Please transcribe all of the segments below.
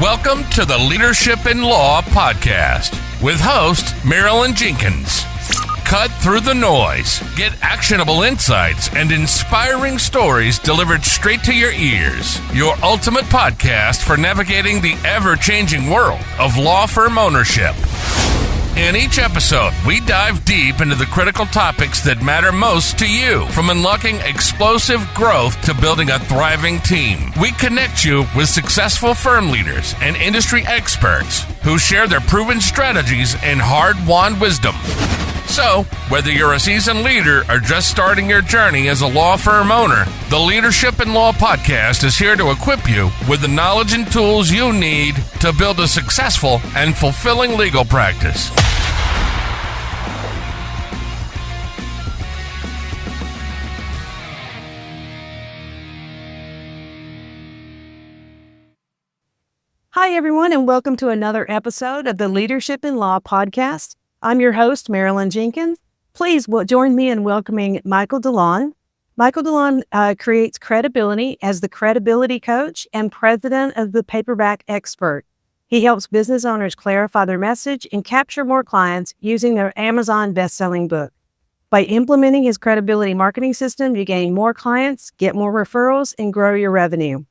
Welcome to the Leadership in Law podcast with host Marilyn Jenkins. Cut through the noise, get actionable insights and inspiring stories delivered straight to your ears. Your ultimate podcast for navigating the ever-changing world of law firm ownership. In each episode, we dive deep into the critical topics that matter most to you, from unlocking explosive growth to building a thriving team. We connect you with successful firm leaders and industry experts who share their proven strategies and hard-won wisdom. So, whether you're a seasoned leader or just starting your journey as a law firm owner, the Leadership in Law podcast is here to equip you with the knowledge and tools you need to build a successful and fulfilling legal practice. Hi, everyone, and welcome to another episode of the Leadership in Law podcast. I'm your host, Marilyn Jenkins. Please join me in welcoming Michael DeLon. Michael DeLon creates credibility as the credibility coach and president of the Paperback Expert. He helps business owners clarify their message and capture more clients using their Amazon best-selling book. By implementing his credibility marketing system, you gain more clients, get more referrals, and grow your revenue.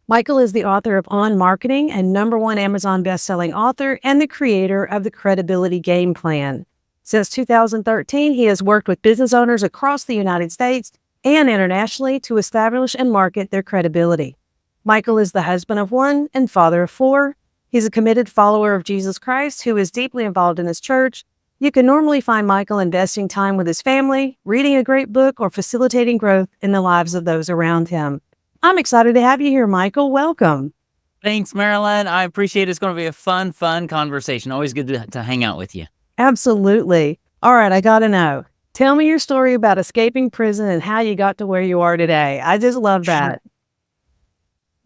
Michael is the author of On Marketing and #1 Amazon best-selling author and the creator of the Credibility Game Plan. Since 2013, he has worked with business owners across the United States and internationally to establish and market their credibility. Michael is the husband of one and father of four. He's a committed follower of Jesus Christ who is deeply involved in his church. You can normally find Michael investing time with his family, reading a great book, or facilitating growth in the lives of those around him. I'm excited to have you here, Michael. Welcome. Thanks, Marilyn. I appreciate it. It's going to be a fun conversation. Always good to hang out with you. Absolutely. All right, I got to know. Tell me your story about escaping prison and how you got to where you are today. I just love that.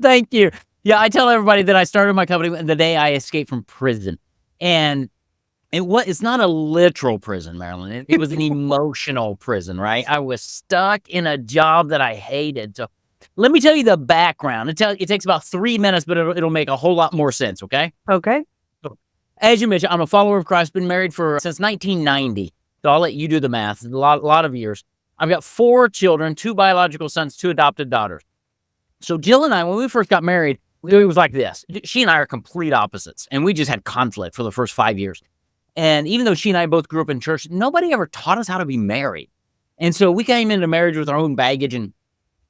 Thank you. Yeah, I tell everybody that I started my company the day I escaped from prison. And it's not a literal prison, Marilyn. It was an emotional prison, right? I was stuck in a job that I hated. So let me tell you the background. It takes about 3 minutes, but it'll make a whole lot more sense, okay? Okay. So, as you mentioned, I'm a follower of Christ, been married since 1990. So I'll let you do the math. A lot of years. I've got 4 children, 2 biological sons, 2 adopted daughters. So Jill and I, when we first got married, it was like this. She and I are complete opposites, and we just had conflict for the first 5 years. And even though she and I both grew up in church, nobody ever taught us how to be married. And so we came into marriage with our own baggage and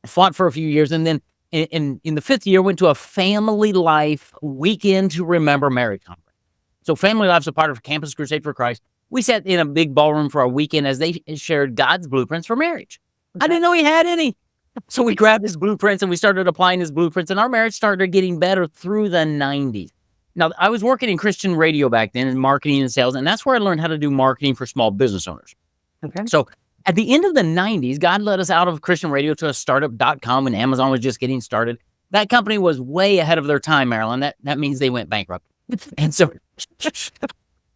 fought for a few years, and then in the 5th year, went to a family life weekend to remember marriage conference. So family life's a part of Campus Crusade for Christ. We sat in a big ballroom for our weekend as they shared God's blueprints for marriage. Okay. I didn't know he had any. So we grabbed his blueprints and we started applying his blueprints, and our marriage started getting better through the 90s. Now, I was working in Christian radio back then in marketing and sales, and that's where I learned how to do marketing for small business owners. Okay. So at the end of the 90s, God led us out of Christian radio to a startup.com when Amazon was just getting started. That company was way ahead of their time, Marilyn. That means they went bankrupt. And so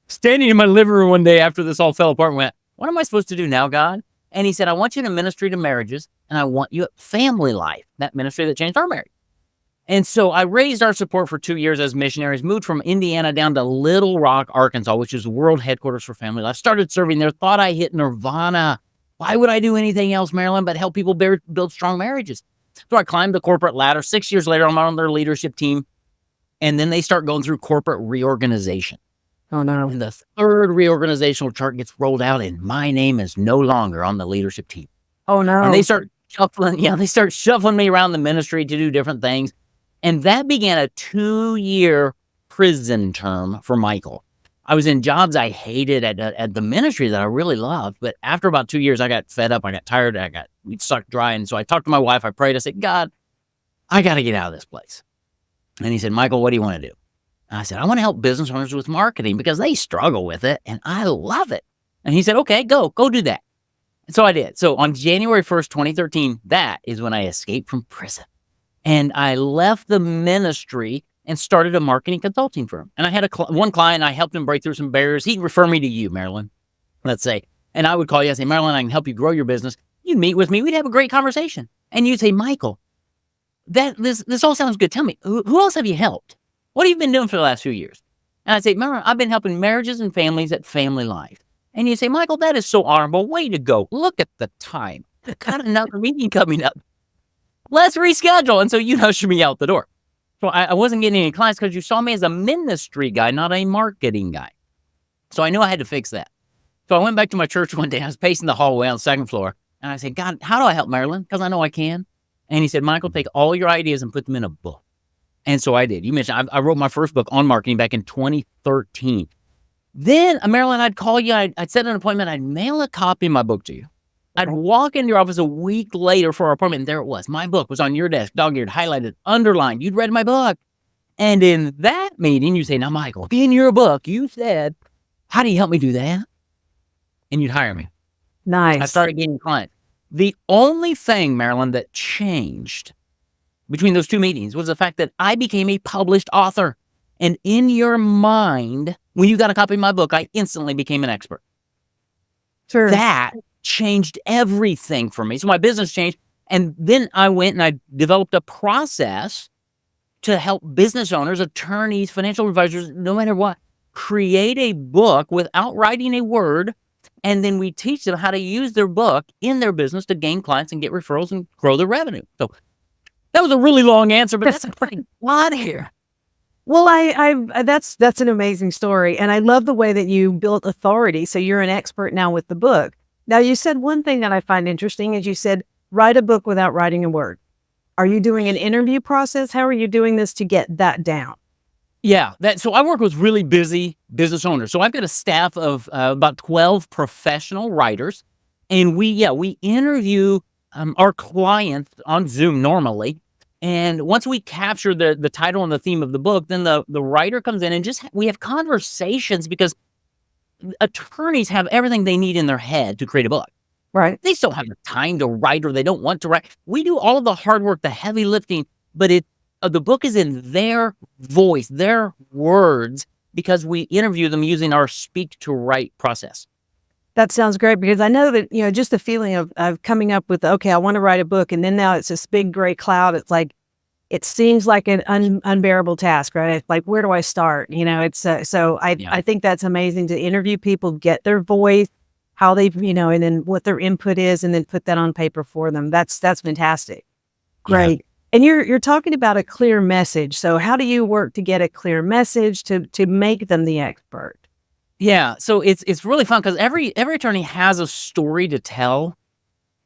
standing in my living room one day after this all fell apart, went, what am I supposed to do now, God? And he said, I want you to ministry to marriages, and I want you at Family Life, that ministry that changed our marriage. And so I raised our support for 2 years as missionaries, moved from Indiana down to Little Rock, Arkansas, which is the world headquarters for Family Life. Started serving there, thought I hit nirvana. Why would I do anything else, Marilyn, but help people build strong marriages? So I climbed the corporate ladder. 6 years later, I'm on their leadership team. And then they start going through corporate reorganization. Oh, no. And the 3rd reorganizational chart gets rolled out, and my name is no longer on the leadership team. Oh, no. And they start shuffling me around the ministry to do different things. And that began a 2-year prison term for Michael. I was in jobs I hated at the ministry that I really loved. But after about 2 years, I got fed up. I got tired. I got sucked dry. And so I talked to my wife. I prayed. I said, God, I got to get out of this place. And he said, Michael, what do you want to do? And I said, I want to help business owners with marketing because they struggle with it. And I love it. And he said, okay, go do that. And so I did. So on January 1st, 2013, that is when I escaped from prison. And I left the ministry and started a marketing consulting firm. And I had one client, I helped him break through some barriers. He'd refer me to you, Marilyn, let's say. And I would call you and say, Marilyn, I can help you grow your business. You'd meet with me. We'd have a great conversation. And you'd say, Michael, this all sounds good. Tell me, who else have you helped? what have you been doing for the last few years? And I say, Marilyn, I've been helping marriages and families at Family Life. And you say, Michael, that is so honorable. Way to go. Look at the time. Got another meeting coming up. Let's reschedule. And so you ushered me out the door. So I wasn't getting any clients because you saw me as a ministry guy, not a marketing guy. So I knew I had to fix that. So I went back to my church one day. I was pacing the hallway on the second floor. And I said, God, how do I help Marilyn? Because I know I can. And he said, Michael, take all your ideas and put them in a book. And so I did. You mentioned I wrote my first book on marketing back in 2013. Then, Marilyn, I'd call you. I'd set an appointment. I'd mail a copy of my book to you. I'd walk into your office a week later for our appointment, and there it was. My book was on your desk, dog-eared, highlighted, underlined. You'd read my book. And in that meeting, you say, now, Michael, in your book, you said, how do you help me do that? And you'd hire me. Nice. I started getting clients. The only thing, Marilyn, that changed between those two meetings was the fact that I became a published author. And in your mind, when you got a copy of my book, I instantly became an expert. Sure. That changed everything for me. So my business changed. And then I went and I developed a process to help business owners, attorneys, financial advisors, no matter what, create a book without writing a word. And then we teach them how to use their book in their business to gain clients and get referrals and grow their revenue. So that was a really long answer, but that's a pretty lot here. Well, that's an amazing story. And I love the way that you built authority. So you're an expert now with the book. Now, you said one thing that I find interesting is you said, write a book without writing a word. Are you doing an interview process? How are you doing this to get that down? Yeah, so I work with really busy business owners. So I've got a staff of about 12 professional writers, and we interview our clients on Zoom normally. And once we capture the title and the theme of the book, then the writer comes in and we have conversations because attorneys have everything they need in their head to create a book. Right. They still have the time to write or they don't want to write. We do all of the hard work, the heavy lifting, but the book is in their voice, their words, because we interview them using our speak to write process. That sounds great because I know that, just the feeling of coming up with, okay, I want to write a book. And then now it's this big gray cloud. It's like, it seems like an unbearable task, right? It's like, where do I start? I think that's amazing to interview people, get their voice, how they've, and then what their input is, and then put that on paper for them. That's fantastic. Great. Yeah. And you're talking about a clear message. So how do you work to get a clear message to make them the expert? Yeah, so it's really fun because every attorney has a story to tell,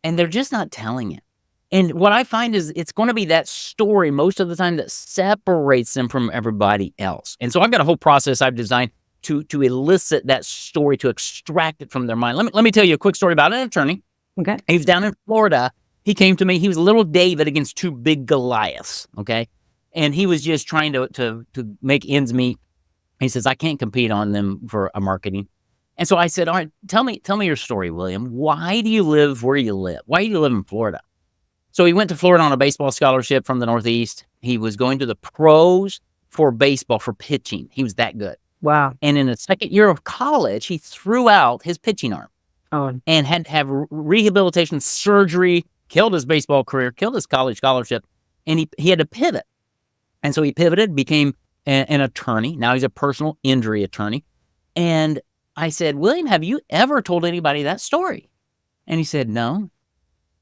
and they're just not telling it. And what I find is it's going to be that story most of the time that separates them from everybody else. And so I've got a whole process I've designed to elicit that story, to extract it from their mind. Let me tell you a quick story about an attorney. Okay. He was down in Florida. He came to me. He was little David against two big Goliaths, okay? And he was just trying to make ends meet. He says, I can't compete on them for a marketing. And so I said, all right, tell me your story, William. Why do you live where you live? Why do you live in Florida? So he went to Florida on a baseball scholarship from the Northeast. He was going to the pros for baseball, for pitching. He was that good. Wow. And in the second year of college, he threw out his pitching arm. Oh. And had to have rehabilitation surgery, killed his baseball career, killed his college scholarship, and he had to pivot. And so he pivoted, became an attorney. Now he's a personal injury attorney. And I said, William, have you ever told anybody that story? And he said, no.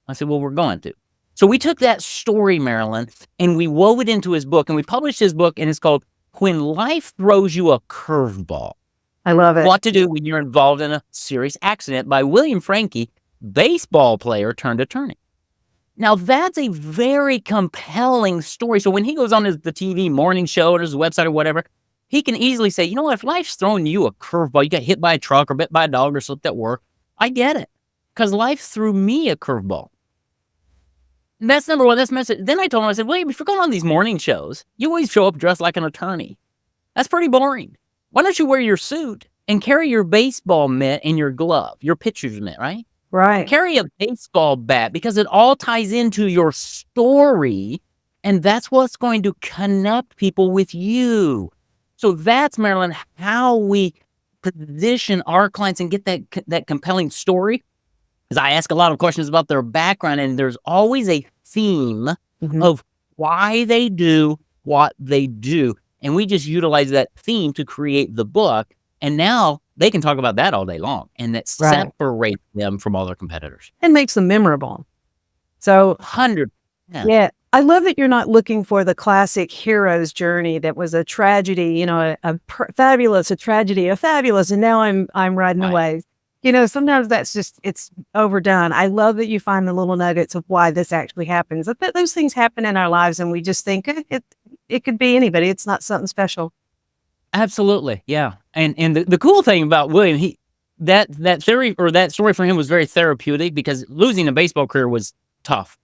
I said, well, we're going to. So we took that story, Marilyn, and we wove it into his book, and we published his book, and it's called When Life Throws You a Curveball. I love it. What to Do When You're Involved in a Serious Accident by William Franke, baseball player turned attorney. Now, that's a very compelling story. So when he goes on the TV morning show or his website or whatever, he can easily say, you know what, if life's throwing you a curveball, you got hit by a truck or bit by a dog or slipped at work, I get it. Because life threw me a curveball. And that's number one, that's message. Then I told him, I said, William, if you're going on these morning shows, you always show up dressed like an attorney. That's pretty boring. Why don't you wear your suit and carry your baseball mitt and your glove, your pitcher's mitt, right? Right. Carry a baseball bat because it all ties into your story, and that's what's going to connect people with you. So that's, Marilyn, how we position our clients and get that compelling story. Is I ask a lot of questions about their background, and there's always a theme of why they do what they do. And we just utilize that theme to create the book. And now they can talk about that all day long. And that separates them from all their competitors. And makes them memorable. So 100%. Yeah. I love that you're not looking for the classic hero's journey that was a tragedy, you know, fabulous, a tragedy, a fabulous, and now I'm riding away. You know, sometimes that's just, it's overdone. I love that you find the little nuggets of why this actually happens. I bet those things happen in our lives and we just think it could be anybody. It's not something special. Absolutely. Yeah. And the cool thing about William, that theory or that story for him was very therapeutic because losing a baseball career was tough.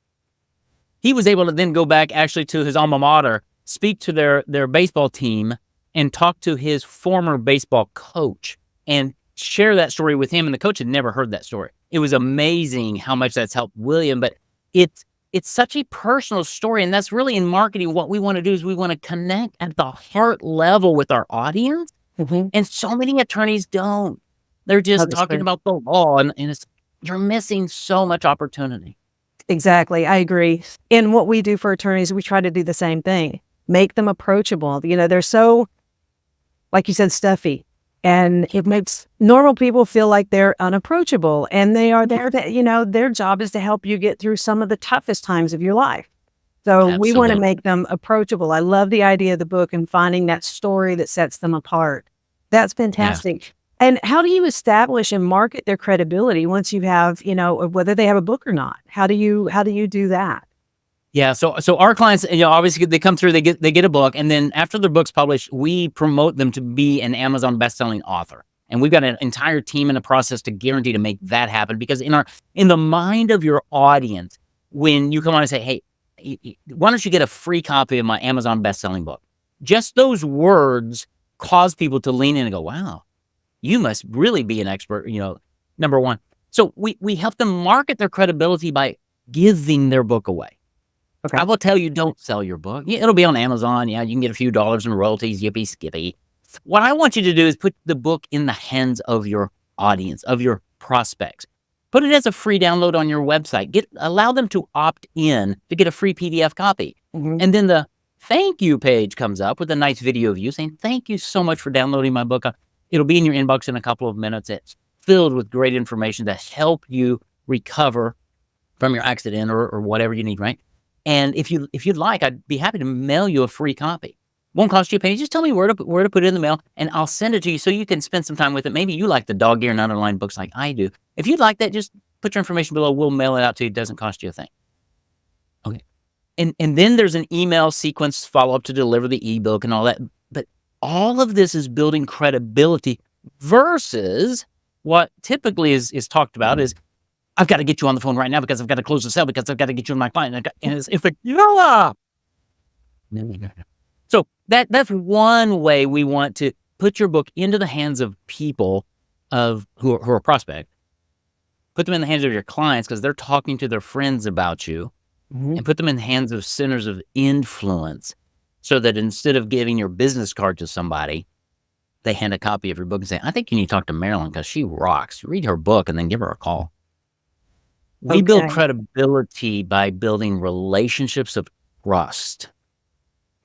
He was able to then go back actually to his alma mater, speak to their baseball team, and talk to his former baseball coach and share that story with him. And the coach had never heard that story. It was amazing how much that's helped William. But it's such a personal story. And that's really in marketing. What we want to do is we want to connect at the heart level with our audience. Mm-hmm. And so many attorneys don't. They're just talking about the law. And you're missing so much opportunity. Exactly. I agree. And what we do for attorneys, we try to do the same thing. Make them approachable. You know, they're so, like you said, stuffy. And it makes normal people feel like they're unapproachable. And they are there to, you know, their job is to help you get through some of the toughest times of your life. So we want to make them approachable. I love the idea of the book and finding that story that sets them apart. That's fantastic. Yeah. And how do you establish and market their credibility once you have, you know, whether they have a book or not? How do you do that? Yeah, so our clients, you know, obviously they come through, they get a book, and then after their book's published, we promote them to be an Amazon bestselling author. And we've got an entire team in a process to guarantee to make that happen. Because in the mind of your audience, when you come on and say, hey, why don't you get a free copy of my Amazon bestselling book? Just those words cause people to lean in and go, wow, you must really be an expert, you know, number one. So we help them market their credibility by giving their book away. Okay. I will tell you, don't sell your book. Yeah, it'll be on Amazon. Yeah, you can get a few dollars in royalties. Yippee skippy. What I want you to do is put the book in the hands of your audience, of your prospects. Put it as a free download on your website. Allow them to opt in to get a free PDF copy. Mm-hmm. And then the thank you page comes up with a nice video of you saying, thank you so much for downloading my book. It'll be in your inbox in a couple of minutes. It's filled with great information to help you recover from your accident or whatever you need, right? And if you'd like, I'd be happy to mail you a free copy. Won't cost you a penny. Just tell me where to put it in the mail, and I'll send it to you so you can spend some time with it. Maybe you like the dog-eared and underlined books like I do. If you'd like that, just put your information below. We'll mail it out to you. It doesn't cost you a thing. Okay. And then there's an email sequence follow-up to deliver the ebook and all that. But all of this is building credibility versus what typically is talked about is, I've got to get you on the phone right now because I've got to close the sale because I've got to get you in my client. And it's like, yeah. So that's one way we want to put your book into the hands of people who are prospect. Put them in the hands of your clients because they're talking to their friends about you. Mm-hmm. And put them in the hands of centers of influence so that instead of giving your business card to somebody, they hand a copy of your book and say, I think you need to talk to Marilyn because she rocks. Read her book and then give her a call. We build credibility by building relationships of trust.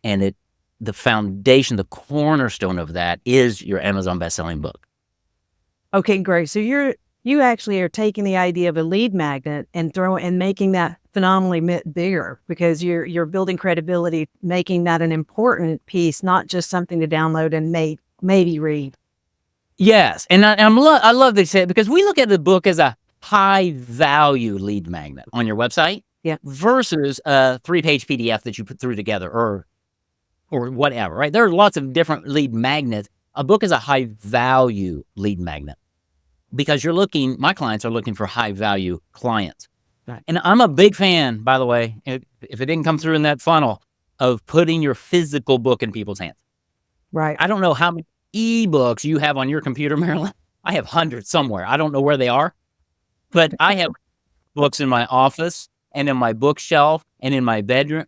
And the foundation, the cornerstone of that is your Amazon bestselling book. Okay, great. So you actually are taking the idea of a lead magnet and making that phenomenally bigger because you're building credibility, making that an important piece, not just something to download and maybe read. Yes. And I love that you say it because we look at the book as a high value lead magnet on your website versus a 3-page PDF that you put through together or whatever, right? There are lots of different lead magnets. A book is a high value lead magnet because my clients are looking for high value clients. Right. And I'm a big fan, by the way, if it didn't come through in that funnel, of putting your physical book in people's hands. Right. I don't know how many ebooks you have on your computer, Marilyn. I have hundreds somewhere. I don't know where they are. But I have books in my office and in my bookshelf and in my bedroom.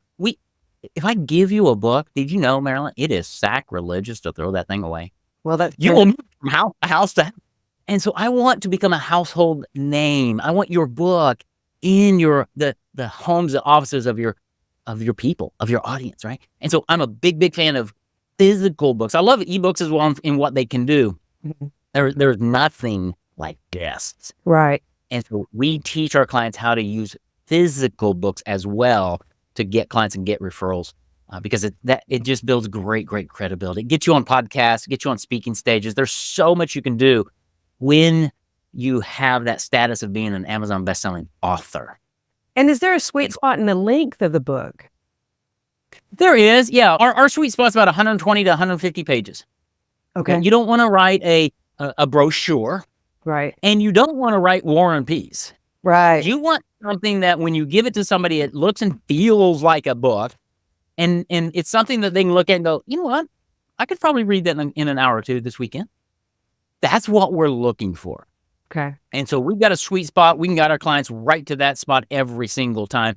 If I give you a book, did you know, Marilyn, it is sacrilegious to throw that thing away. Well, you will move from house to house. And so I want to become a household name. I want your book in the homes, the offices of your people, of your audience, right? And so I'm a big, big fan of physical books. I love ebooks as well in what they can do. Mhm. There's nothing like guests. Right. And so we teach our clients how to use physical books as well to get clients and get referrals because it just builds great credibility. It gets you on podcasts, get you on speaking stages. There's so much you can do when you have that status of being an Amazon bestselling author. And is there a sweet spot in the length of the book? There is, yeah. Our sweet spot's about 120 to 150 pages. Okay. You don't want to write a brochure, Right. and you don't want to write War and Peace. Right. You want something that when you give it to somebody, it looks and feels like a book, and it's something that they can look at and go, you know what? I could probably read that in an hour or two this weekend. That's what we're looking for. Okay. And so we've got a sweet spot. We can get our clients right to that spot every single time.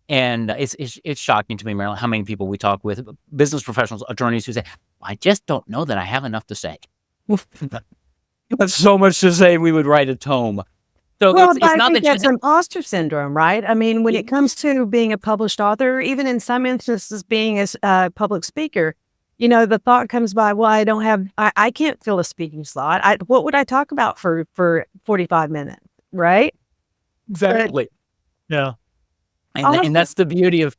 And it's shocking to me, Marilyn, how many people we talk with, business professionals, attorneys who say, I just don't know that I have enough to say. That's so much to say we would write a tome. So Well, it's I not think that that's imposter syndrome, right? I mean, when it comes to being a published author, even in some instances being a public speaker, the thought comes by, well, I can't fill a speaking slot. What would I talk about for 45 minutes, right? exactly. Yeah. Awesome. And that's the beauty of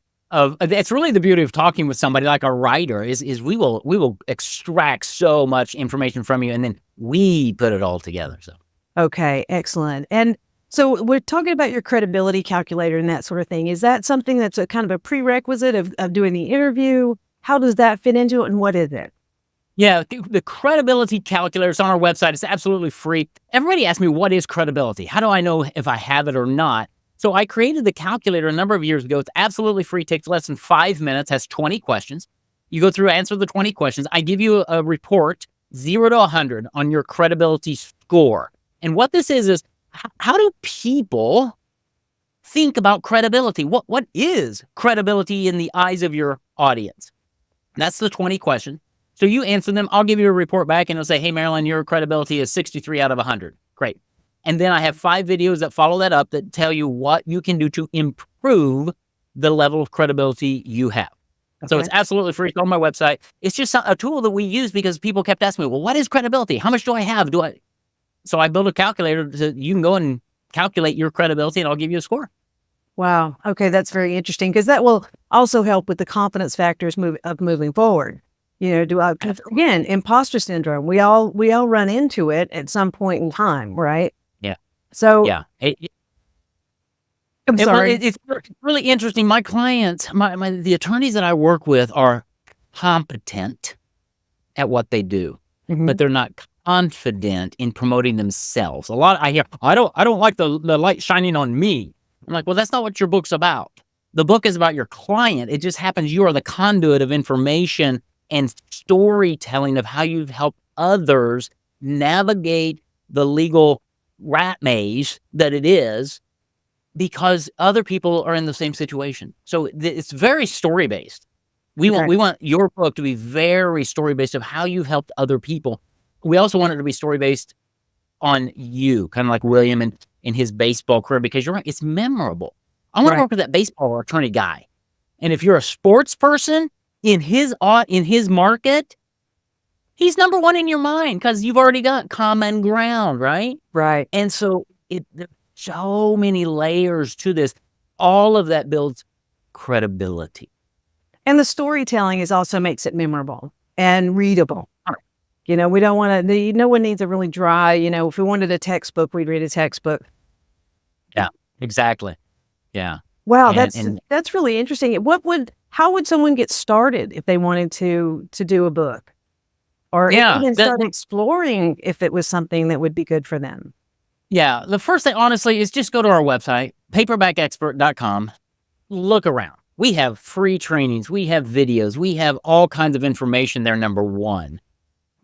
it's really the beauty of talking with somebody like a writer is we will extract so much information from you and then we put it all together. So Okay, excellent. And so we're talking about your credibility calculator and that sort of thing. Is that something that's a kind of a prerequisite of doing the interview? How does that fit into it and what is it? yeah, the credibility calculator is on our website. It's absolutely free. Everybody asks me, what is credibility? How do I know if I have it or not? So I created the calculator a number of years ago. It's absolutely free, takes less than 5 minutes, has 20 questions. You go through, answer the 20 questions. I give you a report, 0 to 100 on your credibility score. And what this is how do people think about credibility? What is credibility in the eyes of your audience? That's the 20 questions. So you answer them. I'll give you a report back and it'll say, hey, Marilyn, your credibility is 63 out of 100. Great. And then I have 5 videos that follow that up that tell you what you can do to improve the level of credibility you have. Okay. So it's absolutely free. It's on my website. It's just a tool that we use because people kept asking me, well, what is credibility? How much do I have? So I built a calculator so you can go and calculate your credibility and I'll give you a score. Wow. Okay, that's very interesting because that will also help with the confidence factors of moving forward. Again, imposter syndrome. We all run into it at some point in time, right? Yeah. So yeah, I'm sorry. It's really interesting. My clients, the attorneys that I work with are competent at what they do, but they're not confident in promoting themselves. A lot I hear, I don't like the light shining on me. I'm like, well, that's not what your book's about. The book is about your client. It just happens you are the conduit of information and storytelling of how you've helped others navigate the legal rat maze that it is because other people are in the same situation. So it's very story-based. We want your book to be very story-based of how you've helped other people. We also want it to be story-based on you, kind of like William in his baseball career, because you're right, it's memorable. I want to work with that baseball attorney guy. And if you're a sports person in his market, he's number one in your mind because you've already got common ground, right? Right. And so there's so many layers to this. All of that builds credibility. And the storytelling also makes it memorable and readable. We don't want to, no one needs a really dry, if we wanted a textbook, we'd read a textbook. Yeah, exactly. Yeah. Wow. That's really interesting. How would someone get started if they wanted to do a book or even start exploring if it was something that would be good for them? Yeah. The first thing, honestly, is just go to our website, paperbackexpert.com, look around. We have free trainings. We have videos. We have all kinds of information there, number one.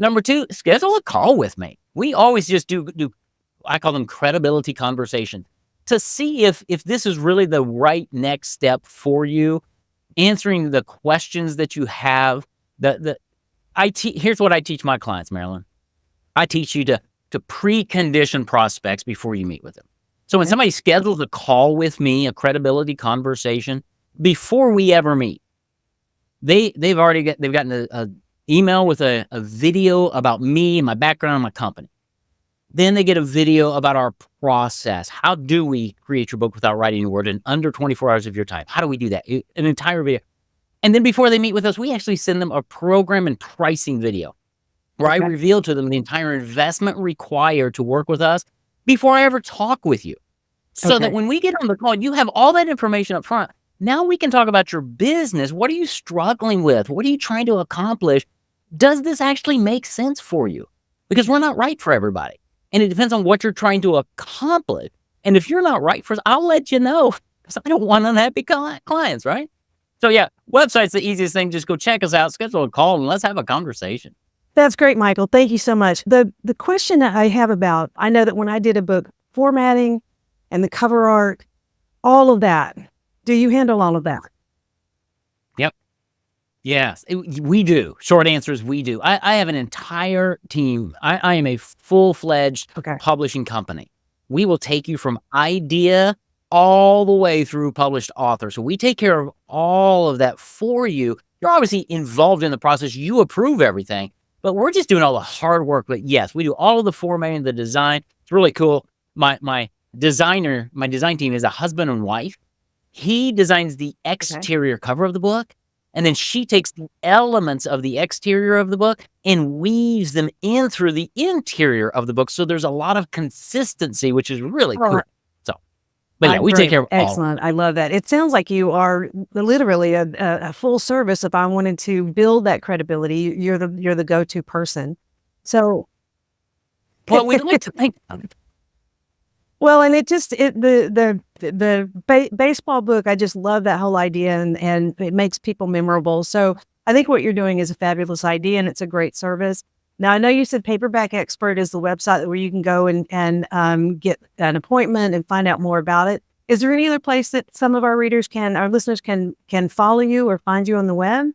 Number two, schedule a call with me. We always just do I call them credibility conversations to see if this is really the right next step for you, answering the questions that you have. Here's what I teach my clients, Marilyn. I teach you to precondition prospects before you meet with them. So when somebody schedules a call with me, a credibility conversation, before we ever meet, they've gotten email with a video about me and my background and my company. Then they get a video about our process. How do we create your book without writing a word in under 24 hours of your time? How do we do that? An entire video. And then before they meet with us, we actually send them a program and pricing video where I reveal to them the entire investment required to work with us before I ever talk with you. So that when we get on the call, you have all that information up front. Now we can talk about your business. What are you struggling with? What are you trying to accomplish? Does this actually make sense for you? Because we're not right for everybody. And it depends on what you're trying to accomplish. And if you're not right for us, I'll let you know, because I don't want unhappy clients, right? So yeah, website's the easiest thing. Just go check us out, schedule a call, and let's have a conversation. That's great, Michael. Thank you so much. The question that I have about, I know that when I did a book, formatting and the cover art, all of that, do you handle all of that? Yep. Yes, we do. Short answer is we do. I have an entire team. I am a full-fledged publishing company. We will take you from idea all the way through published author. So we take care of all of that for you. You're obviously involved in the process. You approve everything, but we're just doing all the hard work. But yes, we do all of the formatting, the design. It's really cool. My design team is a husband and wife. He designs the exterior cover of the book. And then she takes the elements of the exterior of the book and weaves them in through the interior of the book. So there's a lot of consistency, which is really cool. So, but yeah, we take care of all. Excellent. I love that. It sounds like you are literally a full service. If I wanted to build that credibility, you're the go-to person. So, well, we like to think. Well, and the baseball book, I just love that whole idea, and it makes people memorable. So I think what you're doing is a fabulous idea, and it's a great service. Now, I know you said Paperback Expert is the website where you can go and get an appointment and find out more about it. Is there any other place that some of our listeners can follow you or find you on the web?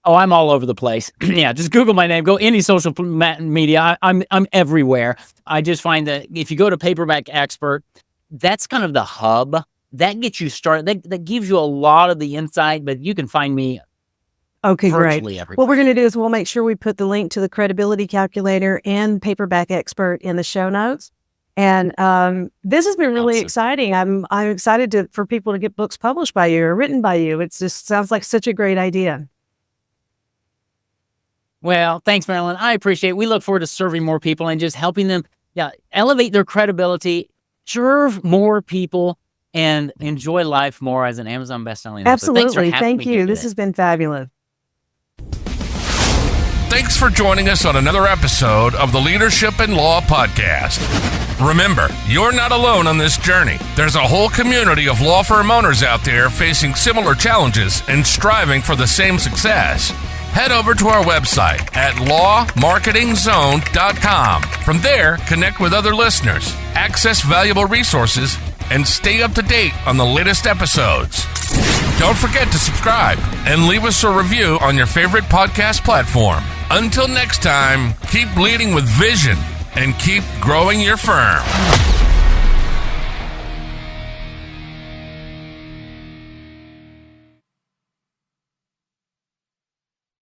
Oh, I'm all over the place. Yeah, just Google my name. Go any social media. I'm everywhere. I just find that if you go to Paperback Expert, that's kind of the hub. That gets you started. That gives you a lot of the insight, but you can find me virtually everywhere. What we're going to do is we'll make sure we put the link to the credibility calculator and Paperback Expert in the show notes. And this has been really exciting. I'm excited for people to get books published by you or written by you. It just sounds like such a great idea. Well, thanks, Marilyn. I appreciate it. We look forward to serving more people and just helping them elevate their credibility, serve more people, and enjoy life more as an Amazon bestselling author. Absolutely. Thank you. This has been fabulous. Thanks for joining us on another episode of the Leadership in Law Podcast. Remember, you're not alone on this journey. There's a whole community of law firm owners out there facing similar challenges and striving for the same success. Head over to our website at lawmarketingzone.com. From there, connect with other listeners, access valuable resources, and stay up to date on the latest episodes. Don't forget to subscribe and leave us a review on your favorite podcast platform. Until next time, keep leading with vision and keep growing your firm.